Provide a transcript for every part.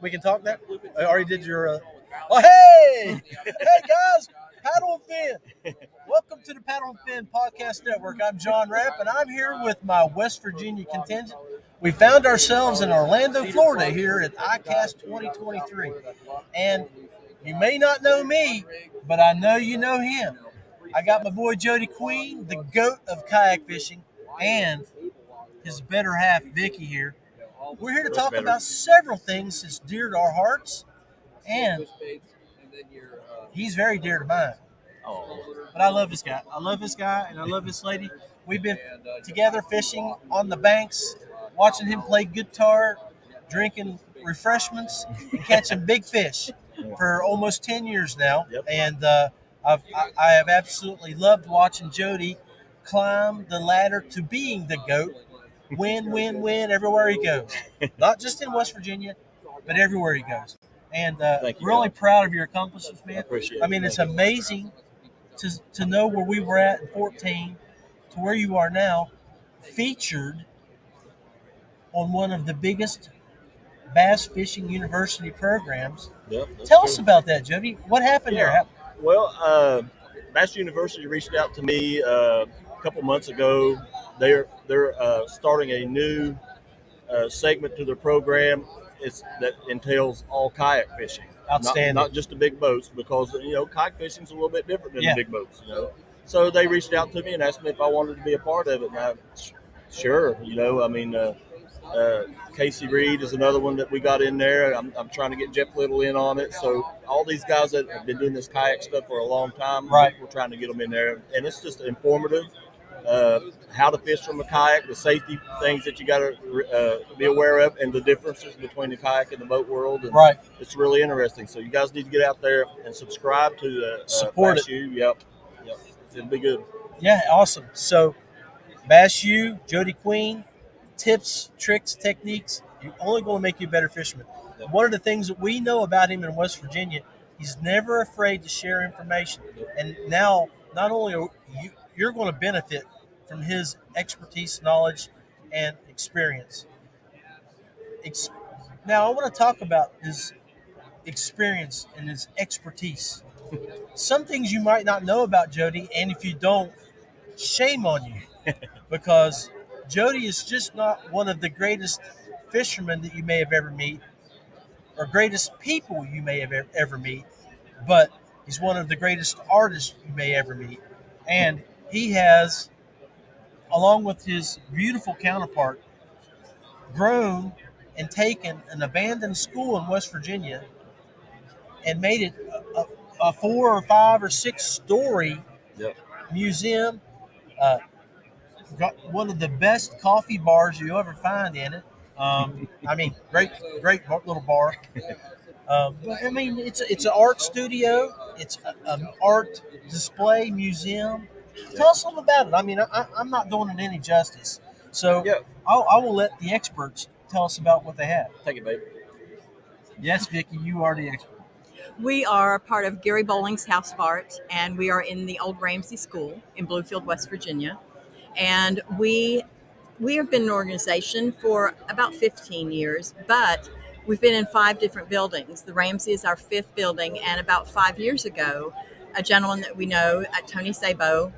We can talk now? I already did your. Oh, hey! Hey, guys! Paddle and Fin! Welcome to the Paddle and Fin Podcast Network. I'm John Rapp, and I'm here with my West Virginia contingent. We found ourselves in Orlando, Florida, here at Icast 2023. And you may not know me, but I know you know him. I got my boy Jody Queen, the GOAT of kayak fishing, and his better half, Vicky, here. We're here to talk about several things that's dear to our hearts, and he's very dear to mine. But I love this guy. I love this guy, and I love this lady. We've been together fishing on the banks, watching him play guitar, drinking refreshments, and catching big fish for almost 10 years now. And I have absolutely loved watching Jody climb the ladder to being the GOAT. Win, win, win everywhere he goes. Not just in West Virginia, but everywhere he goes. And really proud of your accomplishments, man. I mean, it's amazing to know where we were at in 14 to where you are now, featured on one of the biggest bass fishing university programs. Tell us about that, Jody. What happened there? Well, Bass University reached out to me a couple months ago. They're starting a new segment to their program. That entails all kayak fishing. Outstanding. Not just the big boats, because kayak fishing is a little bit different than the big boats. So they reached out to me and asked me if I wanted to be a part of it. And sure. Casey Reed is another one that we got in there. I'm trying to get Jeff Little in on it. So all these guys that have been doing this kayak stuff for a long time, we're trying to get them in there. And it's just informative. How to fish from a kayak, the safety things that you got to be aware of, and the differences between the kayak and the boat world. And it's really interesting. So you guys need to get out there and subscribe to the support Bass it. U. Yep. It'll be good. Yeah, awesome. So Bass U, Jody Queen, tips, tricks, techniques, you're only going to make you a better fisherman. One of the things that we know about him in West Virginia, he's never afraid to share information. And now, not only are you're going to benefit from his expertise, knowledge, and experience. Now, I want to talk about his experience and his expertise. Some things you might not know about Jody, and if you don't, shame on you, because Jody is just not one of the greatest fishermen that you may have ever meet, or greatest people you may have ever meet, but he's one of the greatest artists you may ever meet. And he has, along with his beautiful counterpart, grown and taken an abandoned school in West Virginia and made it a 4 or 5 or 6 story museum. Got one of the best coffee bars you'll ever find in it. Great little bar. But I mean, it's an art studio. It's an art display museum. Tell us something about it. I mean, I'm not doing it any justice. So I will let the experts tell us about what they have. Take it, baby. Yes, Vicki, you are the expert. We are part of Gary Bowling's House of Art, and we are in the old Ramsey School in Bluefield, West Virginia. And we have been an organization for about 15 years, but we've been in 5 different buildings. The Ramsey is our 5th building, and about 5 years ago, a gentleman that we know, Tony Sabo,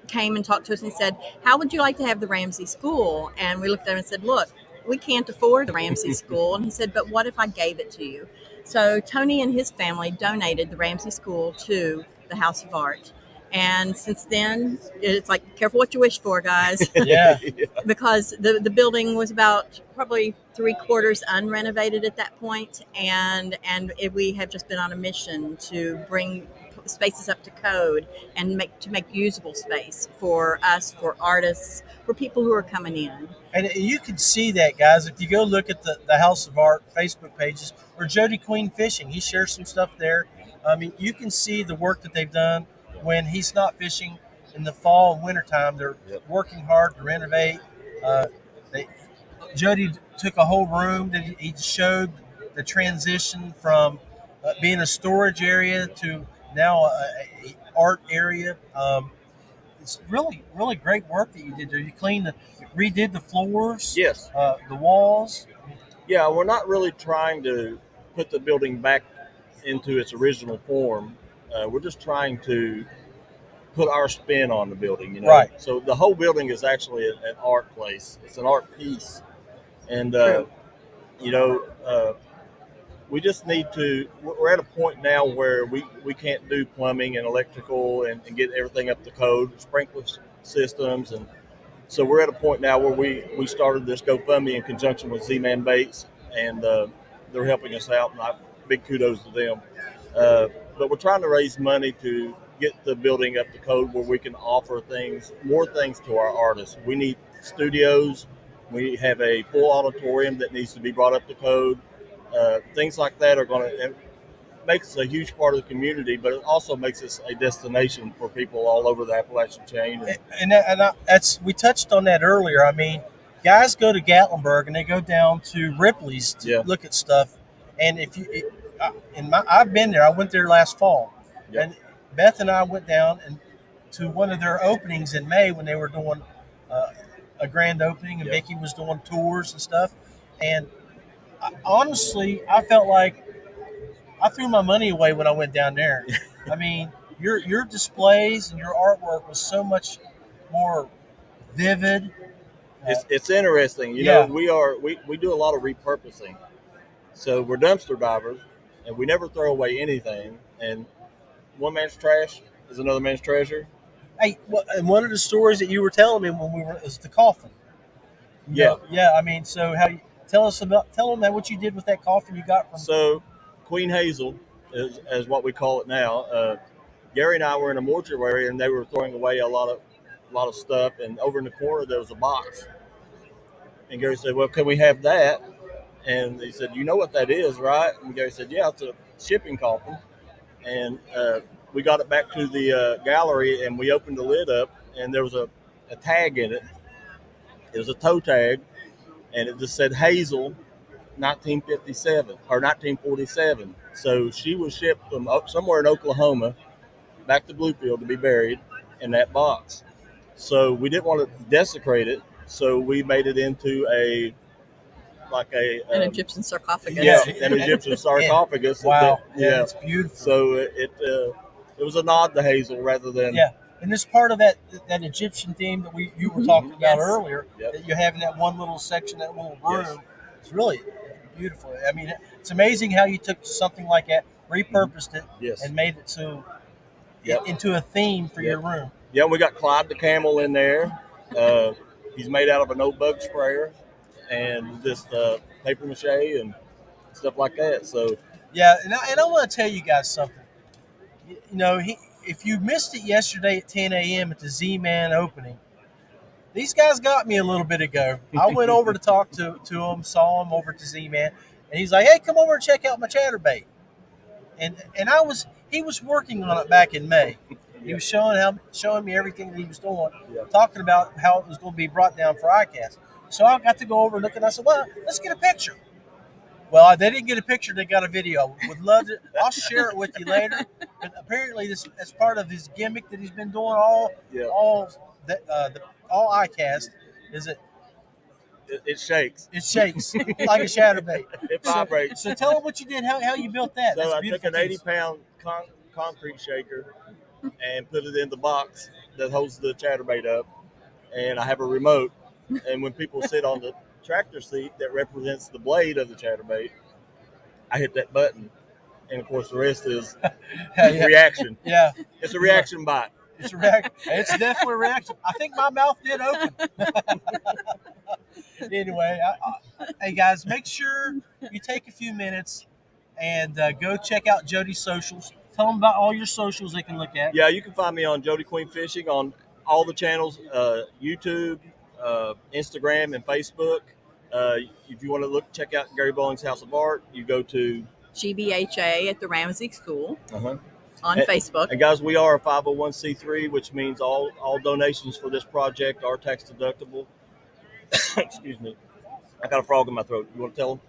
came and talked to us and said, how would you like to have the Ramsey School? And we looked at him and said, look, we can't afford the Ramsey School. And he said, but what if I gave it to you? So Tony and his family donated the Ramsey School to the House of Art. And since then, it's like, careful what you wish for, guys. Yeah. Because the building was about probably 3/4 unrenovated at that point. And we have just been on a mission to bring spaces up to code and make usable space for us, for artists, for people who are coming in. And you can see that, guys, if you go look at the House of Art Facebook pages or Jody Queen Fishing. He shares some stuff there. I mean, you can see the work that they've done when he's not fishing in the fall and winter time. They're working hard to renovate. Jody took a whole room that he showed the transition from being a storage area to now a art area. It's really, really great work that you did there. You redid the floors. Yes. The walls. Yeah, we're not really trying to put the building back into its original form. We're just trying to put our spin on the building, you know. Right. So the whole building is actually an art place. It's an art piece, and True. you know, we just need to. We're at a point now where we can't do plumbing and electrical and get everything up to code, sprinkler systems, and so we're at a point now where we started this GoFundMe in conjunction with Z-Man Bates, and they're helping us out, and big kudos to them. But we're trying to raise money to get the building up to code where we can offer more things to our artists. We need studios. We have a full auditorium that needs to be brought up to code. Things like that are going to make us a huge part of the community, but it also makes us a destination for people all over the Appalachian chain. That's we touched on that earlier. I mean, guys go to Gatlinburg and they go down to Ripley's to look at stuff. And if you, I've been there. I went there last fall, and Beth and I went down and to one of their openings in May when they were doing a grand opening, and Vicki was doing tours and stuff. And honestly, I felt like I threw my money away when I went down there. I mean, your displays and your artwork was so much more vivid. It's interesting. You know, we do a lot of repurposing. So we're dumpster divers, and we never throw away anything. And one man's trash is another man's treasure. Hey, and one of the stories that you were telling me when we were is the coffin. Yeah. I mean, so tell them that what you did with that coffin you got from. So Queen Hazel is what we call it now. Gary and I were in a mortuary, and they were throwing away a lot of stuff. And over in the corner there was a box. And Gary said, "Well, can we have that?" And he said, "You know what that is, right?" And Gary said, "Yeah, it's a shipping coffin." And we got it back to the gallery, and we opened the lid up, and there was a tag in it. It was a toe tag, and it just said Hazel 1957 or 1947. So she was shipped from somewhere in Oklahoma back to Bluefield to be buried in that box. So we didn't want to desecrate it, so we made it into an Egyptian sarcophagus. Yeah, an Egyptian sarcophagus. Wow. It's beautiful. So it was a nod to Hazel rather than And this part of that Egyptian theme that you were talking about earlier, that you have in that one little section, that little room, it's really beautiful. I mean, it's amazing how you took something like that, repurposed it, and made it into a theme for your room. Yeah, we got Clyde the camel in there. He's made out of an old bug sprayer and just paper mache and stuff like that. So and I want to tell you guys something. You know, if you missed it yesterday at 10 a.m. at the Z-Man opening, these guys got me a little bit ago. I went over to talk to him, saw him over at the Z-Man, and he's like, "Hey, come over and check out my chatterbait." And he was working on it back in May. He was showing me everything that he was doing, talking about how it was going to be brought down for Icast. So I got to go over and look, and I said, "Well, let's get a picture." Well, they didn't get a picture; they got a video. Would love to. I'll share it with you later. But apparently, this as part of his gimmick that he's been doing all Icast is it shakes. It shakes like a chatterbait. It vibrates. So tell them what you did, how you built that. So That's I took an 80-pound concrete shaker and put it in the box that holds the chatterbait up, and I have a remote. And when people sit on the tractor seat that represents the blade of the chatterbait, I hit that button, and of course the rest is reaction. Yeah, it's a reaction bite. It's a reaction. It's definitely a reaction. I think my mouth did open. Anyway, hey guys, make sure you take a few minutes and go check out Jody's socials. Tell them about all your socials they can look at. Yeah, you can find me on Jody Queen Fishing on all the channels, YouTube, Instagram, and Facebook. If you want to check out Gary Bowling's House of Art, you go to GBHA at the Ramsey School on Facebook. And guys, we are a 501c3, which means all donations for this project are tax deductible. Excuse me. I got a frog in my throat. You want to tell them?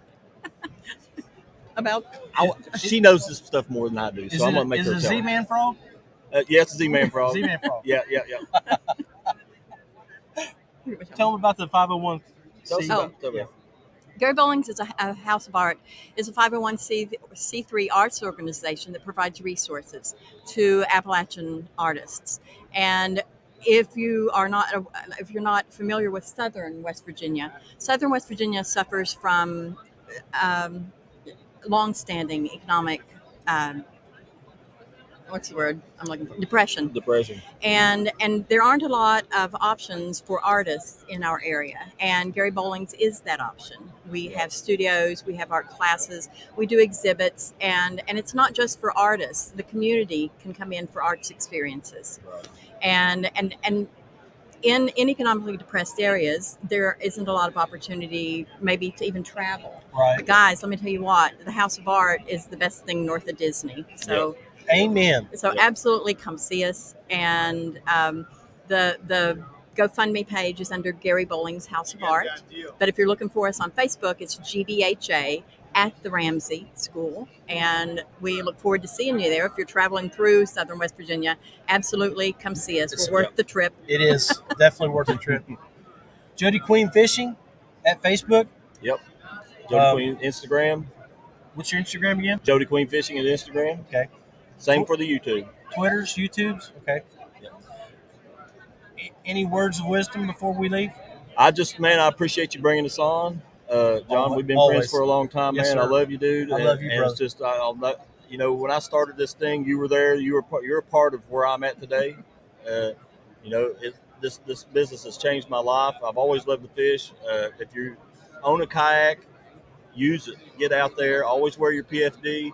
She knows this stuff more than I do, so I'm going to make her tell her. Is it a Z-Man frog? Yeah, it's a Z-Man frog. Z-Man frog. Yeah. Tell them about the 501c. Gary Bowling's is a House of Art is a 501c3 arts organization that provides resources to Appalachian artists. And if you're not familiar with Southern West Virginia suffers from longstanding economic what's the word I'm looking for? Depression. And there aren't a lot of options for artists in our area, and Gary Bowling's is that option. We have studios, we have art classes, we do exhibits, and it's not just for artists. The community can come in for arts experiences. Right. And in economically depressed areas, there isn't a lot of opportunity maybe to even travel. Right. But guys, let me tell you what, the House of Art is the best thing north of Disney. So amen. So absolutely come see us. And the GoFundMe page is under Gary Bowling's House of Art. But if you're looking for us on Facebook, it's GBHA at the Ramsey School. And we look forward to seeing you there. If you're traveling through Southern West Virginia, absolutely come see us. We're worth the trip. It is definitely worth the trip. Jody Queen Fishing at Facebook. Yep. Jody Queen Instagram. What's your Instagram again? Jody Queen Fishing at Instagram. Okay. Same for the YouTube. Twitters, YouTubes. Okay. Yep. Any words of wisdom before we leave? I appreciate you bringing us on. John, we've been friends for a long time, yes, man. Sir. I love you, dude. I love you, brother. It's just, when I started this thing, you were there. You're a part of where I'm at today. This business has changed my life. I've always loved to fish. If you own a kayak, use it. Get out there. Always wear your PFD.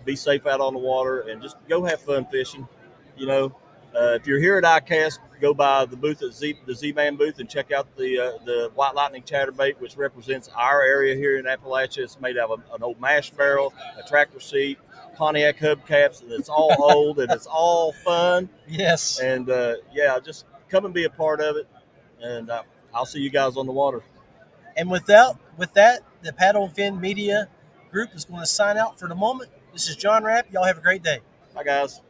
Be safe out on the water, and just go have fun fishing. If you're here at Icast, go by the booth at the Z-Man booth and check out the White Lightning Chatterbait, which represents our area here in Appalachia. It's made out of an old mash barrel, a tractor seat, Pontiac hubcaps, and it's all old and it's all fun. Yes. And just come and be a part of it, and I'll see you guys on the water. And with that, the Paddle and Fin Media Group is going to sign out for the moment. This is John Rapp. Y'all have a great day. Bye, guys.